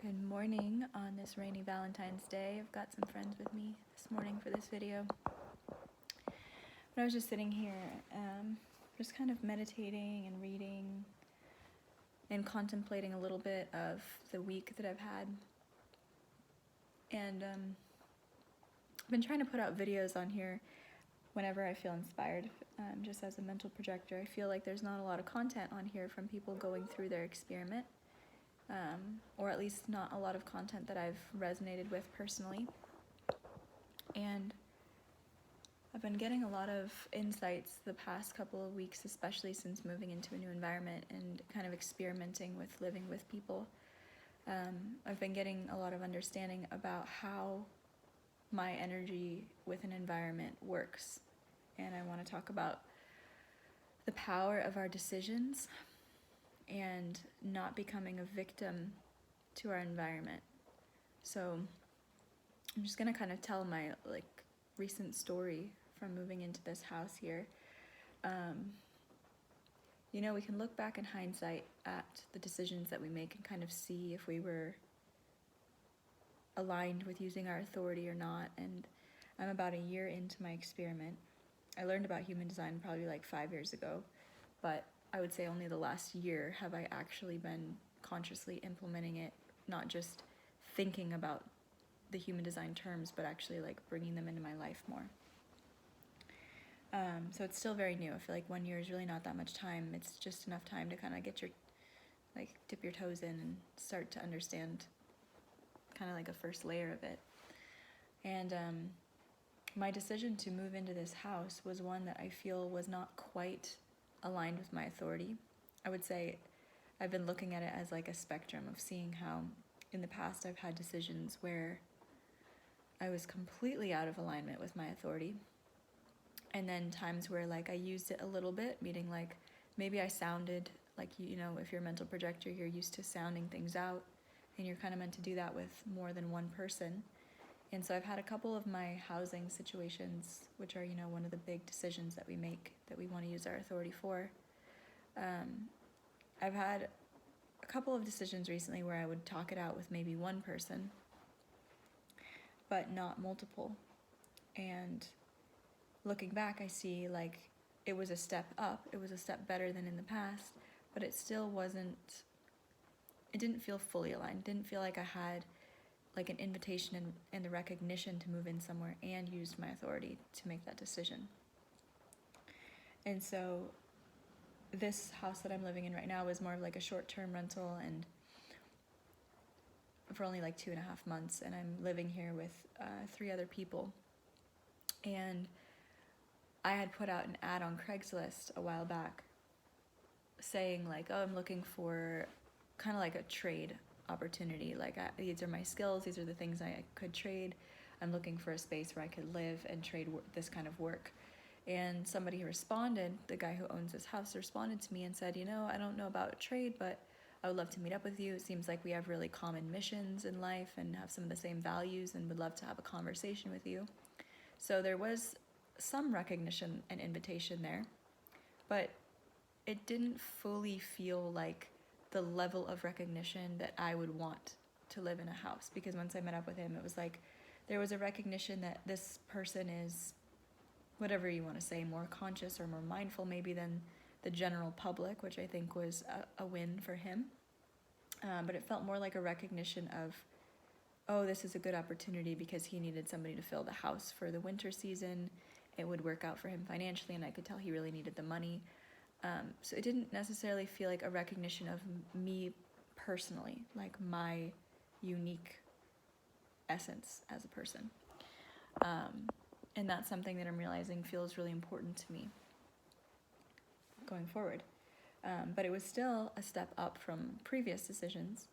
Good morning on this rainy Valentine's Day. I've got some friends with me this morning for this video. But I was just sitting here, just kind of meditating and reading and contemplating a little bit of the week that I've had. And I've been trying to put out videos on here whenever I feel inspired, just as a mental projector. I feel like there's not a lot of content on here from people going through their experiment. Or at least not a lot of content that I've resonated with personally. And I've been getting a lot of insights the past couple of weeks, especially since moving into a new environment and kind of experimenting with living with people. I've been getting a lot of understanding about how my energy with an environment works. And I want to talk about the power of our decisions and not becoming a victim to our environment. So I'm just gonna kind of tell my recent story from moving into this house here. We can look back in hindsight at the decisions that we make and kind of see if we were aligned with using our authority or not. And I'm about a year into my experiment. I learned about human design probably 5 years ago, but I would say only the last year have I actually been consciously implementing it, not just thinking about the human design terms, but actually bringing them into my life more. So it's still very new. I feel like 1 year is really not that much time. It's just enough time to kind of get your, dip your toes in and start to understand kind of a first layer of it. And my decision to move into this house was one that I feel was not quite aligned with my authority. I would say I've been looking at it as a spectrum of seeing how in the past I've had decisions where I was completely out of alignment with my authority, and then times where I used it a little bit, meaning maybe I sounded if you're a mental projector, you're used to sounding things out, and you're kind of meant to do that with more than one person. And so I've had a couple of my housing situations, which are, one of the big decisions that we make that we want to use our authority for. I've had a couple of decisions recently where I would talk it out with maybe one person, but not multiple. And looking back, I see it was a step up. It was a step better than in the past, but it still wasn't, it didn't feel fully aligned. It didn't feel like I had an invitation and the recognition to move in somewhere and used my authority to make that decision. And so this house that I'm living in right now is more of a short-term rental, and for only 2.5 months, and I'm living here with 3 other people. And I had put out an ad on Craigslist a while back saying I'm looking for kind of a trade opportunity. These are my skills, these are the things I could trade. I'm looking for a space where I could live and trade this kind of work. And somebody responded, the guy who owns this house responded to me and said, I don't know about trade, but I would love to meet up with you. It seems like we have really common missions in life and have some of the same values, and would love to have a conversation with you. So there was some recognition and invitation there, but it didn't fully feel like the level of recognition that I would want to live in a house. Because once I met up with him, it was there was a recognition that this person is, whatever you want to say, more conscious or more mindful maybe than the general public, which I think was a win for him. But it felt more like a recognition of, oh, this is a good opportunity because he needed somebody to fill the house for the winter season. It would work out for him financially, and I could tell he really needed the money. So it didn't necessarily feel like a recognition of me personally, my unique essence as a person. And that's something that I'm realizing feels really important to me going forward. But it was still a step up from previous decisions.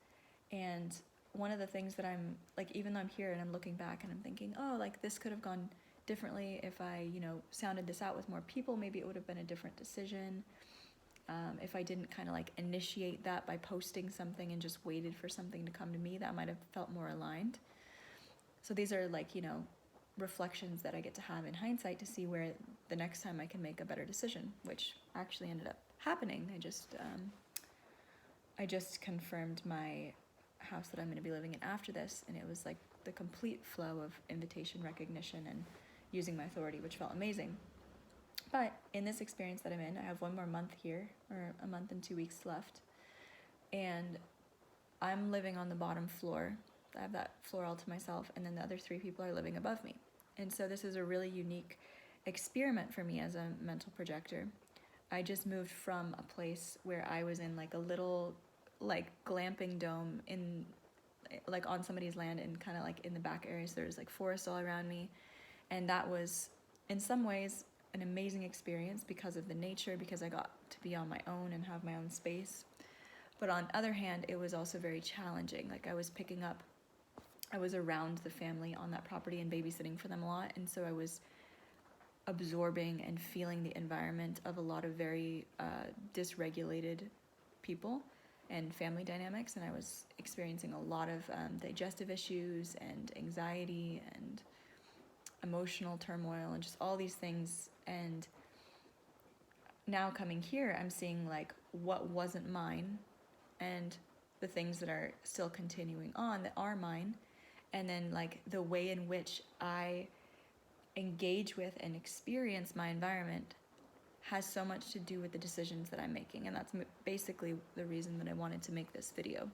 And one of the things that I'm even though I'm here and I'm looking back and I'm thinking, oh, this could have gone differently if I, sounded this out with more people, maybe it would have been a different decision. If I didn't kind of initiate that by posting something and just waited for something to come to me, that might have felt more aligned. So these are reflections that I get to have in hindsight to see where the next time I can make a better decision, which actually ended up happening. I just confirmed my house that I'm going to be living in after this, and it was like the complete flow of invitation, recognition, and using my authority, which felt amazing. But in this experience that I'm in, I have 1 more month here, or a month and 2 weeks left, and I'm living on the bottom floor. I have that floor all to myself, and then the other 3 people are living above me. And so this is a really unique experiment for me as a mental projector. I just moved from a place where I was in like a little like glamping dome in like on somebody's land, and kind of like in the back areas there's like forest all around me, and that was in some ways an amazing experience because of the nature, because I got to be on my own and have my own space. But on the other hand, it was also very challenging. Like I was around the family on that property and babysitting for them a lot, and so I was absorbing and feeling the environment of a lot of very dysregulated people and family dynamics, and I was experiencing a lot of digestive issues and anxiety and emotional turmoil and just all these things. And now coming here, I'm seeing like what wasn't mine and the things that are still continuing on that are mine, and then like the way in which I engage with and experience my environment has so much to do with the decisions that I'm making. And that's basically the reason that I wanted to make this video,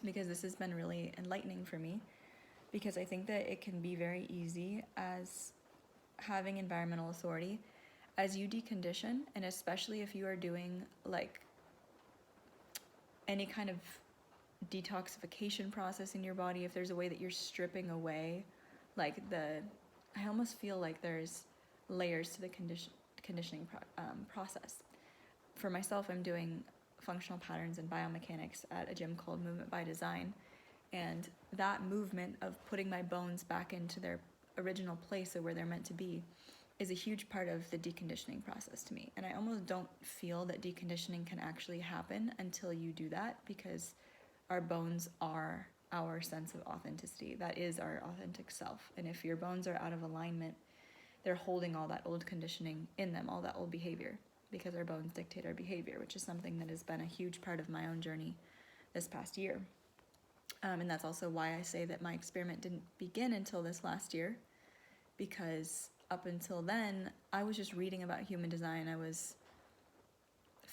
because this has been really enlightening for me, because I think that it can be very easy as having environmental authority, as you decondition, and especially if you are doing like any kind of detoxification process in your body, if there's a way that you're stripping away like I almost feel like there's layers to the conditioning process. For myself, I'm doing functional patterns and biomechanics at a gym called Movement by Design, and that movement of putting my bones back into their original place of where they're meant to be is a huge part of the deconditioning process to me. And I almost don't feel that deconditioning can actually happen until you do that, because our bones are our sense of authenticity. That is our authentic self. And if your bones are out of alignment, they're holding all that old conditioning in them, all that old behavior, because our bones dictate our behavior, which is something that has been a huge part of my own journey this past year. And that's also why I say that my experiment didn't begin until this last year, because up until then, I was just reading about human design. I was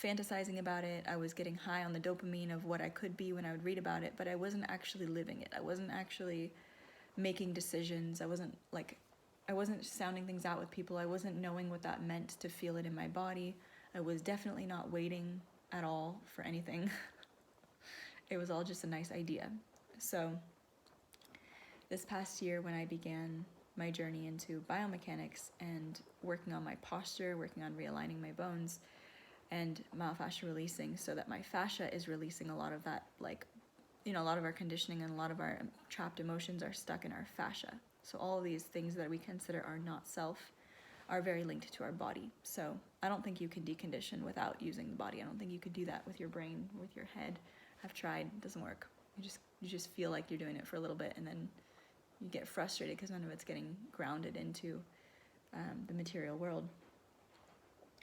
fantasizing about it. I was getting high on the dopamine of what I could be when I would read about it, but I wasn't actually living it. I wasn't actually making decisions. I wasn't sounding things out with people. I wasn't knowing what that meant to feel it in my body. I was definitely not waiting at all for anything. It was all just a nice idea. So this past year, when I began my journey into biomechanics and working on my posture, working on realigning my bones, and myofascial releasing, so that my fascia is releasing a lot of that, a lot of our conditioning and a lot of our trapped emotions are stuck in our fascia. So all of these things that we consider are not self are very linked to our body. So I don't think you can decondition without using the body. I don't think you could do that with your brain, with your head. I've tried, it doesn't work. You just feel like you're doing it for a little bit, and then you get frustrated because none of it's getting grounded into the material world.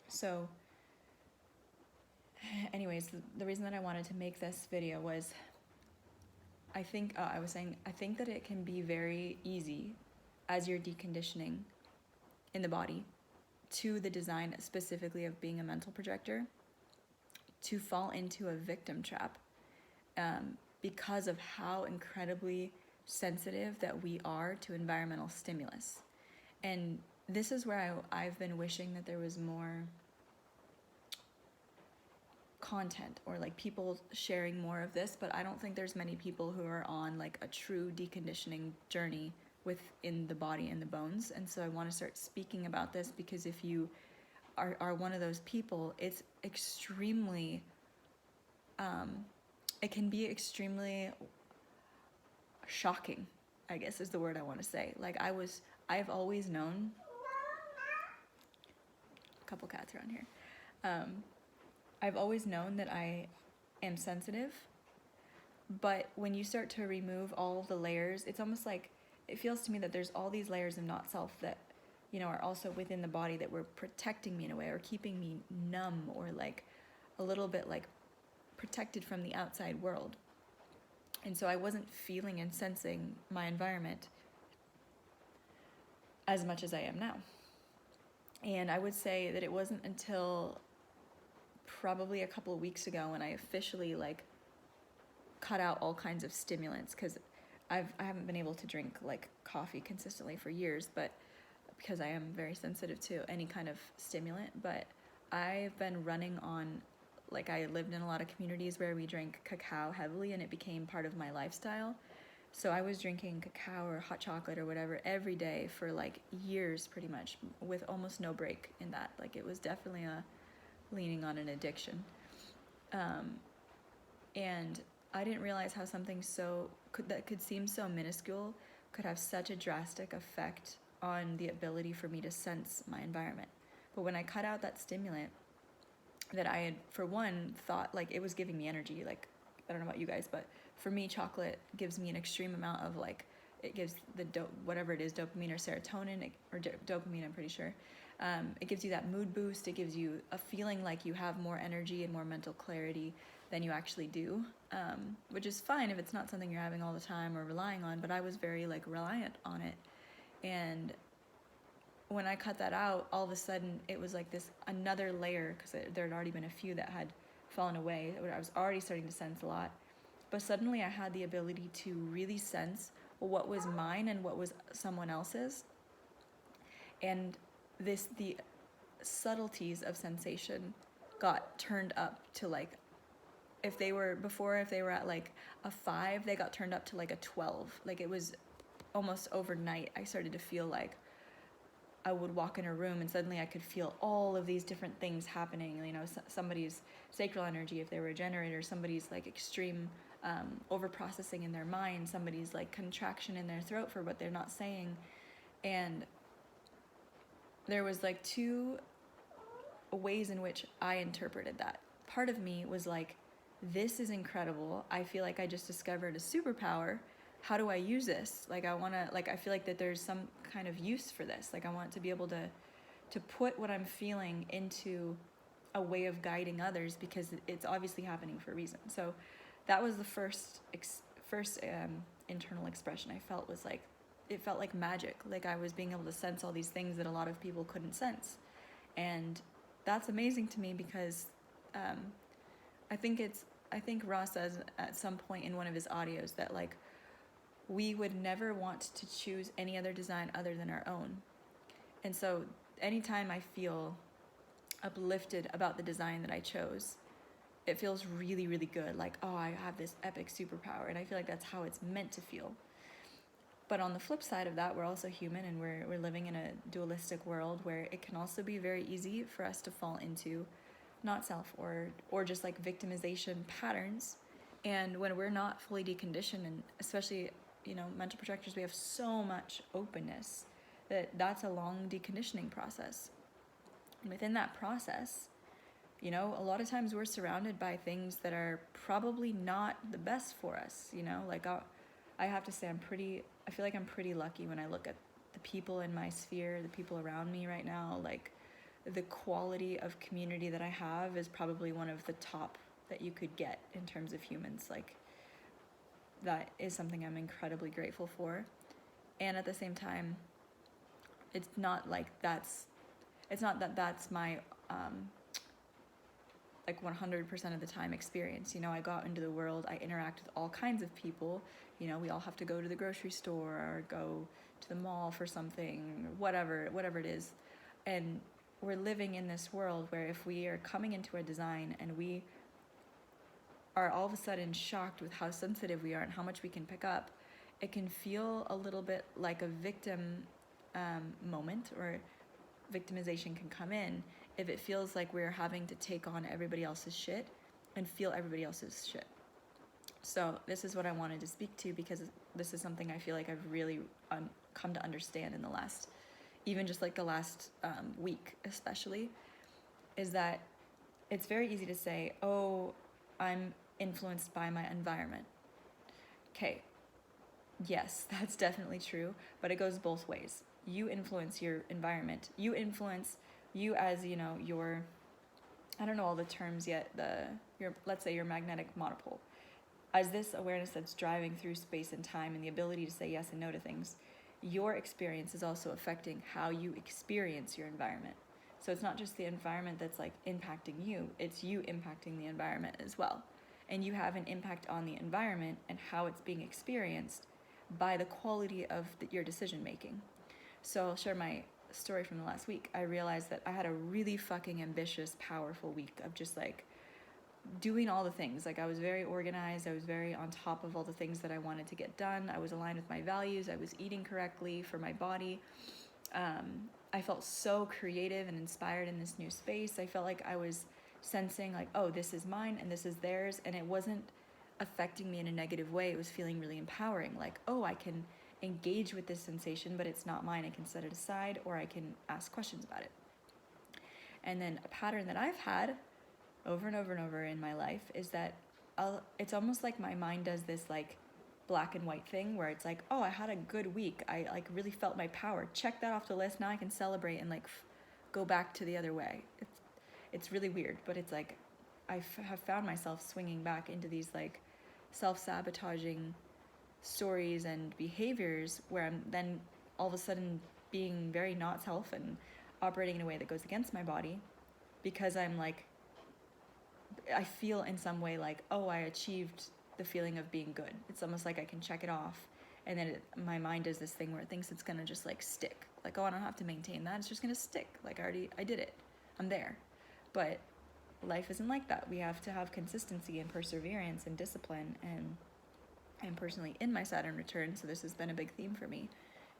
So anyways, the reason that I wanted to make this video was I think that it can be very easy as you're deconditioning in the body to the design specifically of being a mental projector to fall into a victim trap because of how incredibly sensitive that we are to environmental stimulus. And this is where I've been wishing that there was more content or like people sharing more of this, but I don't think there's many people who are on like a true deconditioning journey within the body and the bones. And so I want to start speaking about this, because if you are one of those people, it's extremely it can be extremely shocking, I guess is the word I want to say. Like I've always known, a couple cats around here, I've always known that I am sensitive, but when you start to remove all of the layers, it's almost like, it feels to me that there's all these layers of not self that, are also within the body that were protecting me in a way, or keeping me numb, or like a little bit like protected from the outside world. And so I wasn't feeling and sensing my environment as much as I am now. And I would say that it wasn't until probably a couple of weeks ago when I officially like cut out all kinds of stimulants, because I haven't been able to drink like coffee consistently for years, but because I am very sensitive to any kind of stimulant. But I've been running on, like, I lived in a lot of communities where we drank cacao heavily, and it became part of my lifestyle. So I was drinking cacao or hot chocolate or whatever every day for like years, pretty much, with almost no break in that. Like, it was definitely a leaning on an addiction. And I didn't realize how something that could seem so minuscule could have such a drastic effect on the ability for me to sense my environment. But when I cut out that stimulant, that I had, for one, thought like it was giving me energy. Like, I don't know about you guys, but for me, chocolate gives me an extreme amount of, like, it gives the whatever it is, dopamine or serotonin, or dopamine, I'm pretty sure. It gives you that mood boost. It gives you a feeling like you have more energy and more mental clarity than you actually do, which is fine if it's not something you're having all the time or relying on, but I was very like reliant on it. And when I cut that out, all of a sudden it was like this another layer, because there had already been a few that had fallen away, where I was already starting to sense a lot. But suddenly I had the ability to really sense what was mine and what was someone else's. And the subtleties of sensation got turned up to, like, if they were at like a 5, they got turned up to like a 12. Like, it was almost overnight. I started to feel like I would walk in a room and suddenly I could feel all of these different things happening. You know, somebody's sacral energy, if they were a generator, somebody's like extreme over processing in their mind, somebody's like contraction in their throat for what they're not saying. And there was like 2 ways in which I interpreted that. Part of me was like, this is incredible. I feel like I just discovered a superpower. How do I use this? Like, I feel like that there's some kind of use for this. Like, I want to be able to put what I'm feeling into a way of guiding others, because it's obviously happening for a reason. So that was the first internal expression I felt, was like, it felt like magic. Like, I was being able to sense all these things that a lot of people couldn't sense. And that's amazing to me, because I think Ross says at some point in one of his audios that, like, we would never want to choose any other design other than our own. And so anytime I feel uplifted about the design that I chose, it feels really, really good. Like, oh, I have this epic superpower. And I feel like that's how it's meant to feel. But on the flip side of that, we're also human, and we're living in a dualistic world where it can also be very easy for us to fall into not self or just like victimization patterns. And when we're not fully deconditioned, and especially, you know, mental projectors, we have so much openness that's a long deconditioning process. And within that process, you know, a lot of times we're surrounded by things that are probably not the best for us. You know, like, I have to say, I feel like I'm pretty lucky when I look at the people in my sphere, the people around me right now. Like, the quality of community that I have is probably one of the top that you could get in terms of humans. Like, that is something I'm incredibly grateful for. And at the same time, it's not that's my like 100% of the time experience. You know, I go out into the world, I interact with all kinds of people. You know, we all have to go to the grocery store or go to the mall for something, whatever it is. And we're living in this world where if we are coming into a design and we are all of a sudden shocked with how sensitive we are and how much we can pick up, it can feel a little bit like a victim moment, or victimization can come in if it feels like we're having to take on everybody else's shit and feel everybody else's shit. So this is what I wanted to speak to, because this is something I feel like I've really come to understand in the last, even just like the last week especially, is that it's very easy to say, oh, I'm influenced by my environment. Okay, yes, that's definitely true, but it goes both ways. You influence your environment. You influence you as, you know, I don't know all the terms yet, let's say your magnetic monopole. as this awareness that's driving through space and time and the ability to say yes and no to things, your experience is also affecting how you experience your environment. So it's not just the environment that's like impacting you, it's you impacting the environment as well. And you have an impact on the environment and how it's being experienced by the quality of your decision making. So I'll share my story from the last week. I realized that I had a really fucking ambitious, powerful week of just like doing all the things. Like I was very organized, I was very on top of all the things that I wanted to get done. I was aligned with my values, I was eating correctly for my body. I felt so creative and inspired in this new space. I felt like I was sensing like, oh, this is mine and this is theirs, and it wasn't affecting me in a negative way. It was feeling really empowering, like, oh, I can engage with this sensation, but it's not mine. I can set it aside, or I can ask questions about it. And then a pattern that I've had over and over and over in my life is that it's almost like my mind does this like black and white thing where it's like, oh, I had a good week, I like really felt my power, check that off the list, now I can celebrate and like go back to the other way. It's really weird, but it's like I have found myself swinging back into these like self-sabotaging stories and behaviors where I'm then all of a sudden being very not self and operating in a way that goes against my body because I'm like, I feel in some way like, oh, I achieved the feeling of being good. It's almost like I can check it off, and then my mind does this thing where it thinks it's gonna just like stick, like, oh, I don't have to maintain that, it's just gonna stick, like I did it, I'm there. But life isn't like that. We have to have consistency and perseverance and discipline, and I'm personally in my Saturn return, so this has been a big theme for me.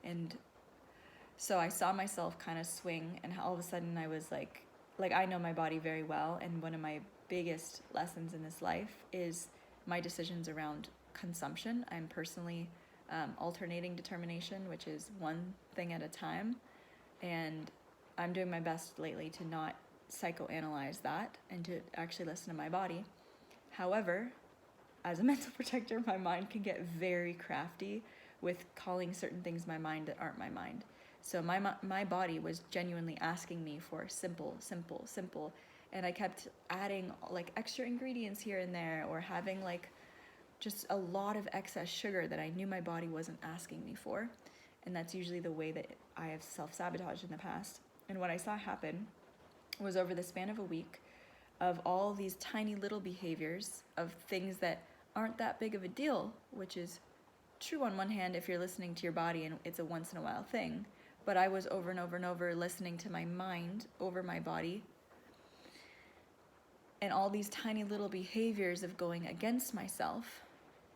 And so I saw myself kind of swing, and all of a sudden I was like I know my body very well, and one of my biggest lessons in this life is my decisions around consumption. I'm personally alternating determination, which is one thing at a time, and I'm doing my best lately to not psychoanalyze that and to actually listen to my body. However, as a mental projector, my mind can get very crafty with calling certain things my mind that aren't my mind. So my body was genuinely asking me for simple, simple, simple, and I kept adding like extra ingredients here and there, or having like just a lot of excess sugar that I knew my body wasn't asking me for. And that's usually the way that I have self-sabotaged in the past. And what I saw happen was over the span of a week of all these tiny little behaviors of things that aren't that big of a deal, which is true on one hand if you're listening to your body and it's a once in a while thing. But I was over and over and over listening to my mind over my body. And all these tiny little behaviors of going against myself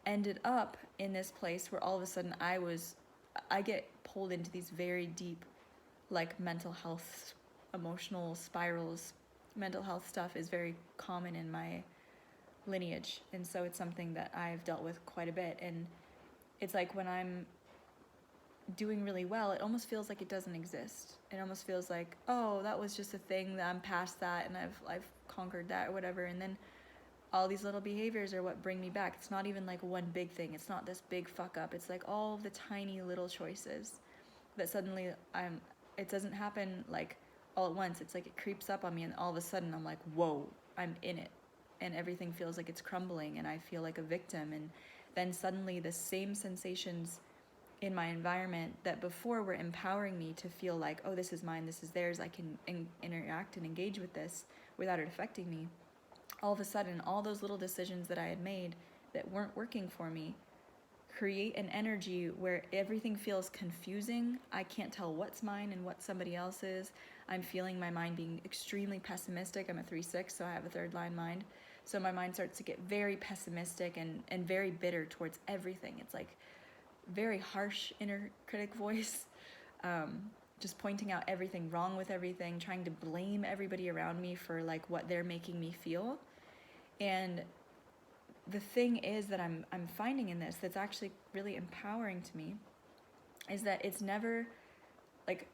ended up in this place where all of a sudden I get pulled into these very deep, like mental health, emotional spirals. Mental health stuff is very common in my lineage, and so it's something that I've dealt with quite a bit. And it's like when I'm doing really well, it almost feels like it doesn't exist. It almost feels like, oh, that was just a thing, that I'm past that and I've conquered that or whatever. And then all these little behaviors are what bring me back. It's not even like one big thing. It's not this big fuck up. It's like all the tiny little choices that suddenly it doesn't happen like all at once. It's like it creeps up on me, and all of a sudden I'm like, whoa, I'm in it. And everything feels like it's crumbling, and I feel like a victim. And then suddenly the same sensations in my environment that before were empowering me to feel like, oh, this is mine, this is theirs, I can interact and engage with this without it affecting me. All of a sudden, all those little decisions that I had made that weren't working for me create an energy where everything feels confusing. I can't tell what's mine and what somebody else's. I'm feeling my mind being extremely pessimistic. I'm a 3/6, so I have a third line mind. So my mind starts to get very pessimistic and very bitter towards everything. It's like very harsh inner critic voice, just pointing out everything wrong with everything, trying to blame everybody around me for like what they're making me feel. And the thing is that I'm finding in this that's actually really empowering to me is that it's never like,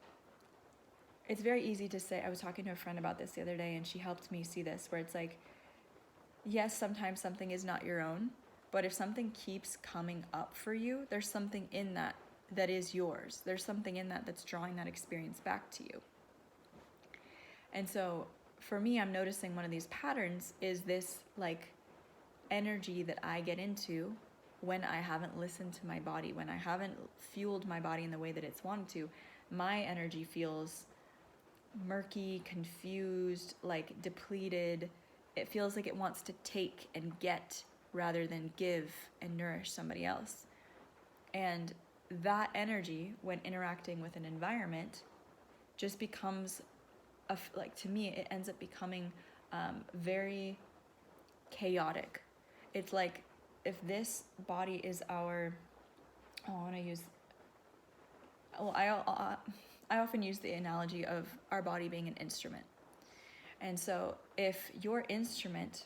it's very easy to say. I was talking to a friend about this the other day, and she helped me see this, where it's like, yes, sometimes something is not your own, but if something keeps coming up for you, there's something in that that is yours. There's something in that that's drawing that experience back to you. And so for me, I'm noticing one of these patterns is this like energy that I get into when I haven't listened to my body, when I haven't fueled my body in the way that it's wanted to, my energy feels murky, confused, like depleted. It feels like it wants to take and get rather than give and nourish somebody else. And that energy, when interacting with an environment, just becomes, like, to me, it ends up becoming very chaotic. It's like if this body is our, I often use the analogy of our body being an instrument. And so if your instrument,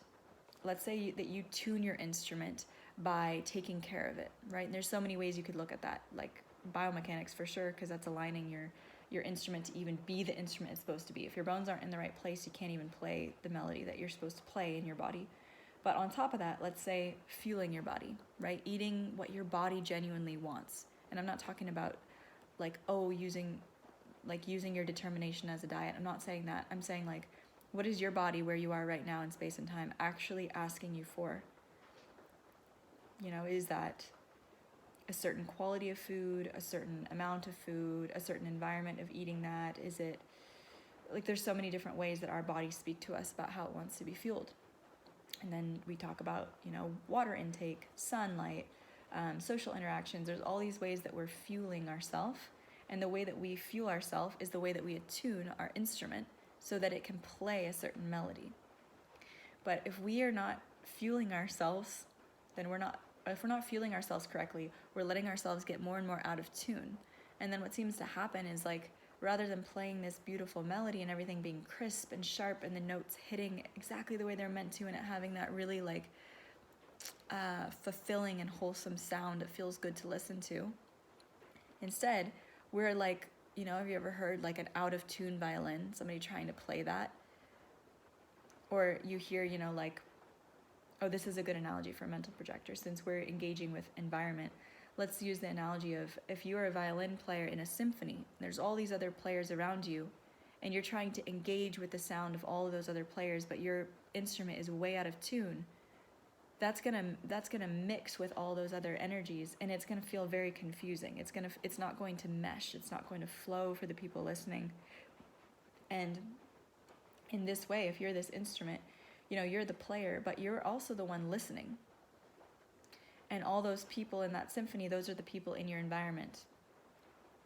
let's say that you tune your instrument by taking care of it, right? And there's so many ways you could look at that, like biomechanics for sure, because that's aligning your instrument to even be the instrument it's supposed to be. If your bones aren't in the right place, you can't even play the melody that you're supposed to play in your body. But on top of that, let's say fueling your body, right? Eating what your body genuinely wants. And I'm not talking about using your determination as a diet. I'm not saying that. I'm saying like, what is your body where you are right now in space and time actually asking you for? Is that a certain quality of food, a certain amount of food, a certain environment of eating that? Is it, like, there's so many different ways that our bodies speak to us about how it wants to be fueled. And then we talk about, water intake, sunlight, social interactions. There's all these ways that we're fueling ourselves. And the way that we fuel ourselves is the way that we attune our instrument so that it can play a certain melody. But if we are not fueling ourselves, then if we're not fueling ourselves correctly, we're letting ourselves get more and more out of tune. And then what seems to happen is, like, rather than playing this beautiful melody and everything being crisp and sharp and the notes hitting exactly the way they're meant to and it having that really fulfilling and wholesome sound that feels good to listen to, instead we're like, have you ever heard like an out of tune violin, somebody trying to play that? Or you hear, this is a good analogy for a mental projector since we're engaging with environment. Let's use the analogy of if you're a violin player in a symphony, there's all these other players around you, and you're trying to engage with the sound of all of those other players, but your instrument is way out of tune. That's gonna mix with all those other energies, and it's gonna feel very confusing. It's not going to mesh. It's not going to flow for the people listening. And in this way, if you're this instrument, you're the player, but you're also the one listening. And all those people in that symphony, those are the people in your environment.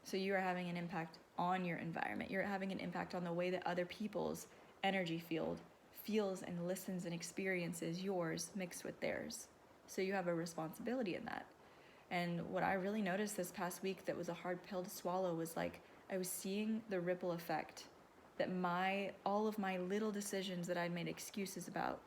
So you are having an impact on your environment. You're having an impact on the way that other people's energy field feels and listens and experiences yours mixed with theirs. So you have a responsibility in that. And what I really noticed this past week that was a hard pill to swallow was like, I was seeing the ripple effect that all of my little decisions that I'd made excuses about,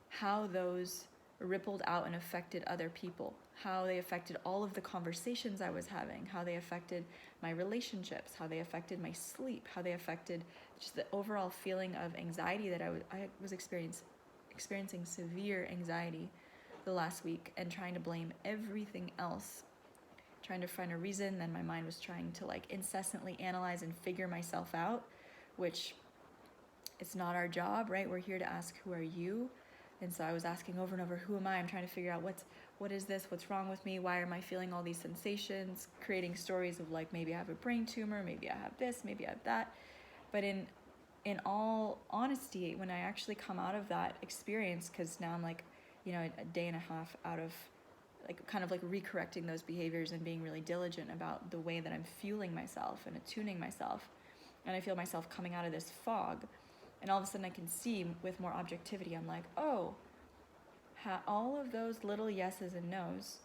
how those rippled out and affected other people, how they affected all of the conversations I was having, how they affected my relationships, how they affected my sleep, how they affected just the overall feeling of anxiety that I was experiencing severe anxiety the last week and trying to blame everything else, trying to find a reason. Then my mind was trying to incessantly analyze and figure myself out, which it's not our job, right? We're here to ask, who are you? And so I was asking over and over, who am I? I'm trying to figure out what is this? What's wrong with me? Why am I feeling all these sensations? Creating stories of maybe I have a brain tumor, maybe I have this, maybe I have that. But in all honesty, when I actually come out of that experience, because now I'm a day and a half out of kind of recorrecting those behaviors and being really diligent about the way that I'm fueling myself and attuning myself. And I feel myself coming out of this fog. And all of a sudden I can see with more objectivity, I'm like, oh, all of those little yeses and nos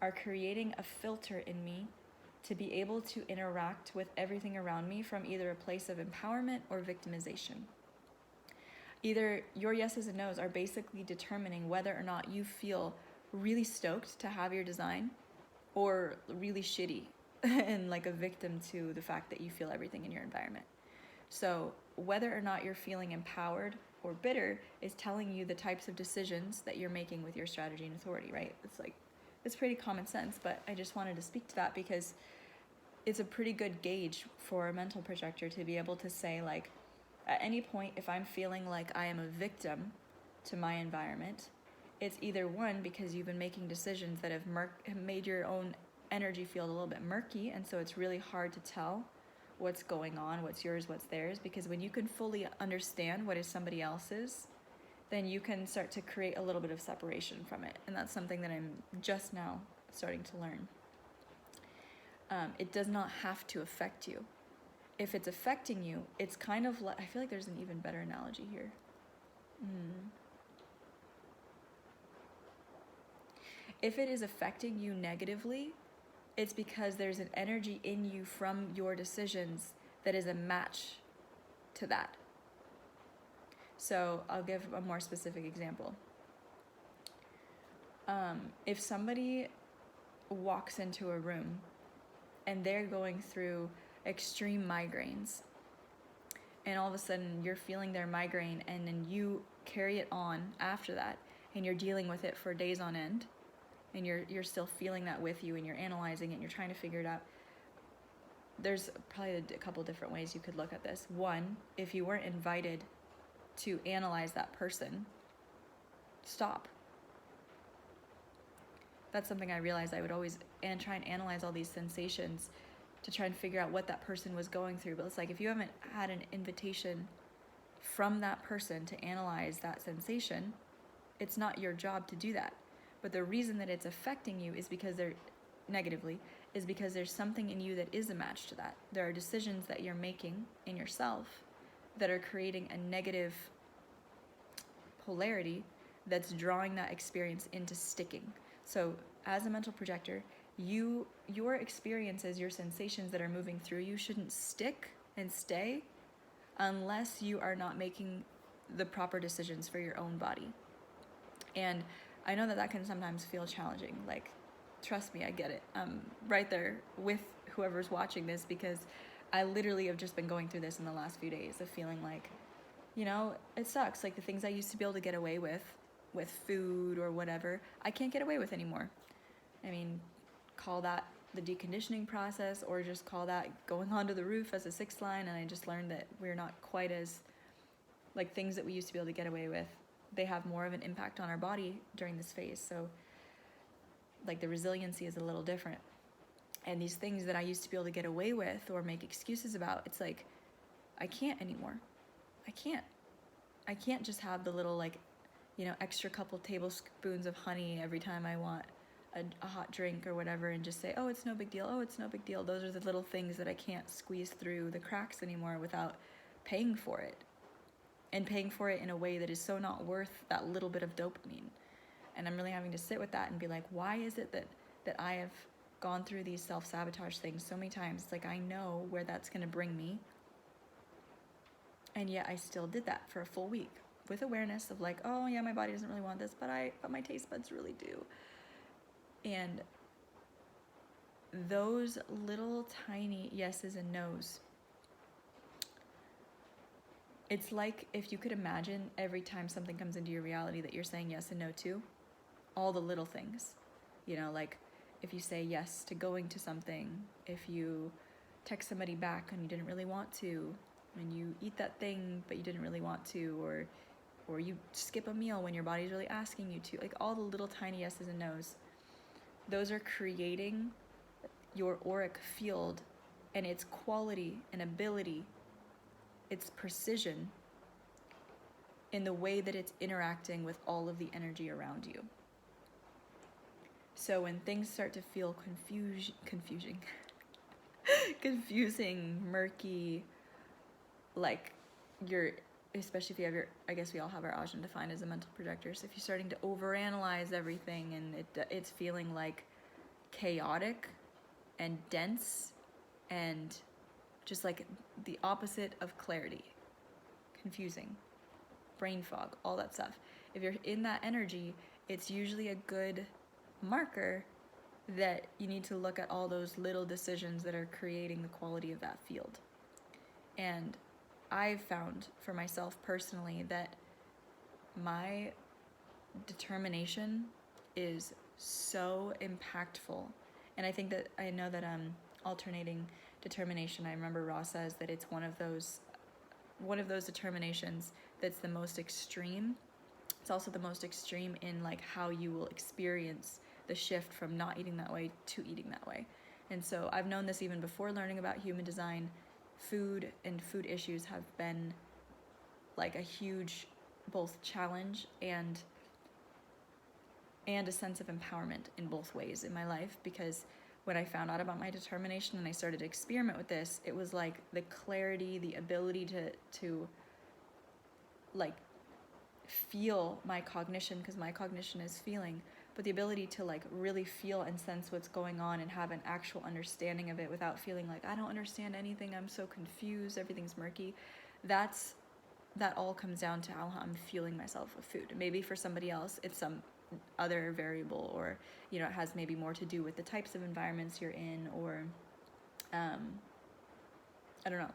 are creating a filter in me to be able to interact with everything around me from either a place of empowerment or victimization. Either your yeses and nos are basically determining whether or not you feel really stoked to have your design or really shitty and like a victim to the fact that you feel everything in your environment. So whether or not you're feeling empowered or bitter is telling you the types of decisions that you're making with your strategy and authority, right? It's pretty common sense, but I just wanted to speak to that because it's a pretty good gauge for a mental projector to be able to say, at any point, if I'm feeling like I am a victim to my environment, it's either one, because you've been making decisions that have made your own energy field a little bit murky, and so it's really hard to tell what's going on, what's yours, what's theirs, because when you can fully understand what is somebody else's, then you can start to create a little bit of separation from it. And that's something that I'm just now starting to learn. It does not have to affect you. If it's affecting you, it's kind of like, I feel like there's an even better analogy here. If it is affecting you negatively, it's because there's an energy in you from your decisions that is a match to that. So I'll give a more specific example. If somebody walks into a room and they're going through extreme migraines, and all of a sudden you're feeling their migraine, and then you carry it on after that, and you're dealing with it for days on end, and you're still feeling that with you, and you're analyzing it, and you're trying to figure it out. There's probably a couple different ways you could look at this. One, if you weren't invited to analyze that person, stop. That's something I realized. I would always try and analyze all these sensations to try and figure out what that person was going through. But it's like, if you haven't had an invitation from that person to analyze that sensation, it's not your job to do that. But the reason that it's affecting you is because there's something in you that is a match to that. There are decisions that you're making in yourself that are creating a negative polarity that's drawing that experience into sticking. So as a mental projector, your experiences, your sensations that are moving through you shouldn't stick and stay unless you are not making the proper decisions for your own body. And I know that can sometimes feel challenging. Like, trust me, I get it. I'm right there with whoever's watching this, because I literally have just been going through this in the last few days of feeling like, it sucks. Like, the things I used to be able to get away with food or whatever, I can't get away with anymore. I mean, call that the deconditioning process, or just call that going onto the roof as a sixth line. And I just learned that we're not quite as, like, things that we used to be able to get away with, they have more of an impact on our body during this phase. So, like, the resiliency is a little different. And these things that I used to be able to get away with or make excuses about, it's like, I can't anymore. I can't just have the little, like, extra couple tablespoons of honey every time I want a hot drink or whatever, and just say, oh, it's no big deal. Oh, it's no big deal. Those are the little things that I can't squeeze through the cracks anymore without paying for it. And paying for it in a way that is so not worth that little bit of dopamine. And I'm really having to sit with that and be like, why is it that I have gone through these self-sabotage things so many times? It's like, I know where that's going to bring me. And yet I still did that for a full week with awareness of like, oh yeah, my body doesn't really want this, but my taste buds really do. And those little tiny yeses and nos, it's like if you could imagine every time something comes into your reality that you're saying yes and no to, all the little things, like if you say yes to going to something, if you text somebody back and you didn't really want to, and you eat that thing but you didn't really want to, or you skip a meal when your body's really asking you to, like all the little tiny yeses and nos, those are creating your auric field and its quality and ability, its precision in the way that it's interacting with all of the energy around you. So when things start to feel confusing, murky, like especially if you have I guess we all have our Ajna defined as a mental projector, so if you're starting to overanalyze everything and it's feeling like chaotic and dense and just like the opposite of clarity, confusing, brain fog, all that stuff. If you're in that energy, it's usually a good marker that you need to look at all those little decisions that are creating the quality of that field. And I've found for myself personally that my determination is so impactful. And I think that I know that alternating determination, I remember Ross says that it's one of those determinations that's the most extreme It's also the most extreme in like how you will experience the shift from not eating that way to eating that way. And so I've known this even before learning about human design. Food and food issues have been like a huge both challenge and a sense of empowerment in both ways in my life, because when I found out about my determination and I started to experiment with this, it was like the clarity, the ability to like feel my cognition, because my cognition is feeling, but the ability to like really feel and sense what's going on and have an actual understanding of it without feeling like I don't understand anything, I'm so confused, everything's murky. That all comes down to how I'm feeling myself with food. Maybe for somebody else it's some other variable, or it has maybe more to do with the types of environments you're in, or I don't know,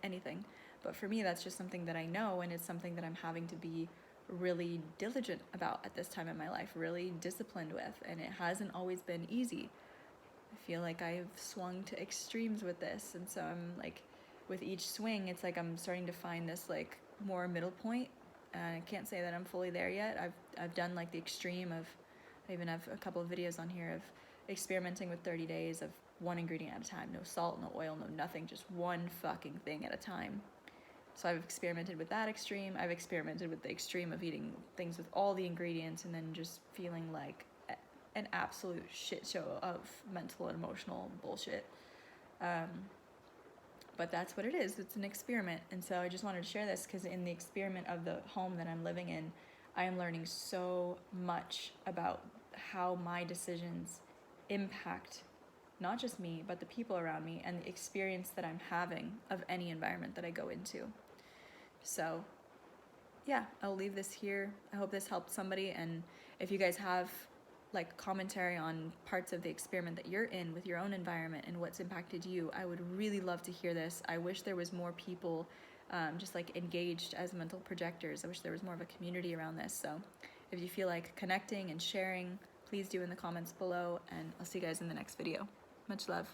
anything. But for me, that's just something that I know, and it's something that I'm having to be really diligent about at this time in my life, really disciplined with, and it hasn't always been easy. I feel like I've swung to extremes with this, and so I'm like, with each swing, it's like I'm starting to find this like more middle point. I can't say that I'm fully there yet. I've done like the extreme of, I even have a couple of videos on here of experimenting with 30 days of one ingredient at a time, no salt, no oil, no nothing, just one fucking thing at a time. So I've experimented with that extreme. I've experimented with the extreme of eating things with all the ingredients and then just feeling like an absolute shit show of mental and emotional bullshit. But that's what it is. It's an experiment. And so I just wanted to share this because in the experiment of the home that I'm living in, I am learning so much about how my decisions impact not just me, but the people around me and the experience that I'm having of any environment that I go into. So yeah, I'll leave this here. I hope this helped somebody. And if you guys have like commentary on parts of the experiment that you're in with your own environment and what's impacted you, I would really love to hear this. I wish there was more people just like engaged as mental projectors. I wish there was more of a community around this. So if you feel like connecting and sharing, please do in the comments below, and I'll see you guys in the next video. Much love.